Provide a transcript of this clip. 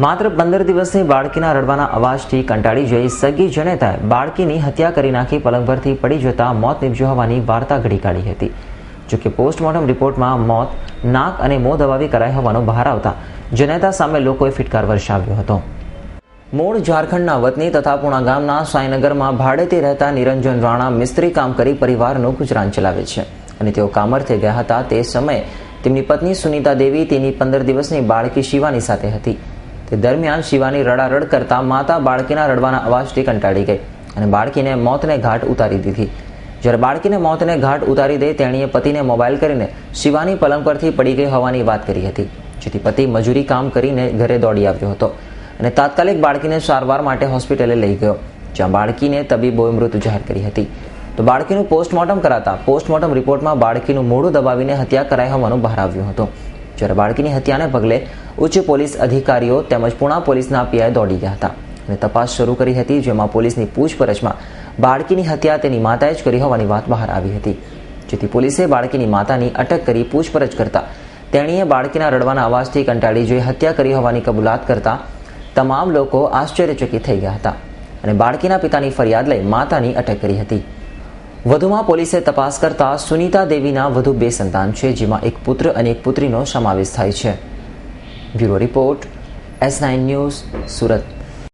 માત્ર 15 દિવસની બાળકીના રડવાના અવાજથી કંટાળી જઈ સગી જનેતાએ બાળકીની હત્યા કરી નાખી પલંગ પરથી પડી જતા મોત નીપજ્યું હોવાની વાર્તા ઘડી કાઢી હતી. જોકે પોસ્ટમોર્ટમ રિપોર્ટમાં મોત નાક અને મોં દબાવી કરાઈ હોવાનું બહાર આવતા જનેતા સામે લોકોએ ફિટકાર વર્ષાવ્યો હતો. મૂળ ઝારખંડના વતની તથા પુણા ગામના સાંઈનગરમાં ભાડેથી રહેતા નિરંજન રાણા મિસ્ત્રી કામ કરી પરિવારનું ગુજરાન ચલાવે છે અને તેઓ કામરથી ગયા હતા. તે સમયે તેમની પત્ની સુનીતા દેવી તેની 15 દિવસની બાળકી શિવાની સાથે હતી. તે દરમિયાન શિવાની રડારડ કરતા માતા બાળકીના રડવાના અવાજથી કંટાળી ગઈ અને બાળકીને મોતને ઘાટ ઉતારી દીધી. જ્યારે બાળકીને મોતને ઘાટ ઉતારી દે તેણીએ પતિને મોબાઈલ કરીને શિવાની પલંગ પરથી પડી ગઈ હોવાની વાત કરી હતી, જેથી પતિ મજૂરી કામ કરીને ઘરે દોડી આવ્યો હતો અને તાત્કાલિક બાળકીને સારવાર માટે હોસ્પિટલે લઈ ગયો, જ્યાં બાળકીને તબીબોએ મૃત જાહેર કરી હતી. તો બાળકીનું પોસ્ટમોર્ટમ કરાતા પોસ્ટમોર્ટમ રિપોર્ટમાં બાળકીનું મોઢું દબાવીને હત્યા કરાઈ હોવાનું બહાર આવ્યું હતું. જ્યારે બાળકીની હત્યાને પગલે ઉચ્ચ પોલીસ અધિકારીઓ તેમજ પુણા પોલીસના પીઆઈ દોડી ગયા હતા અને તપાસ શરૂ કરી હતી, જેમાં પોલીસની પૂછપરછમાં બાળકીની હત્યા તેની માતાએ જ કરી હોવાની વાત બહાર આવી હતી. જેથી પોલીસે બાળકીની માતાની અટક કરી પૂછપરછ કરતા તેણીએ બાળકીના રડવાના અવાજથી કંટાળી જઈ હત્યા કરી હોવાની કબૂલાત કરતા તમામ લોકો આશ્ચર્યચકિત થઈ ગયા હતા અને બાળકીના પિતાની ફરિયાદ લઈ માતાની અટક કરી હતી. વધુમાં પોલીસે તપાસ કરતા સુનીતા દેવીના વધુ 2 સંતાન છે, જેમાં એક પુત્ર અને એક પુત્રીનો સમાવેશ થાય છે. Bureau report, S9 news, Surat.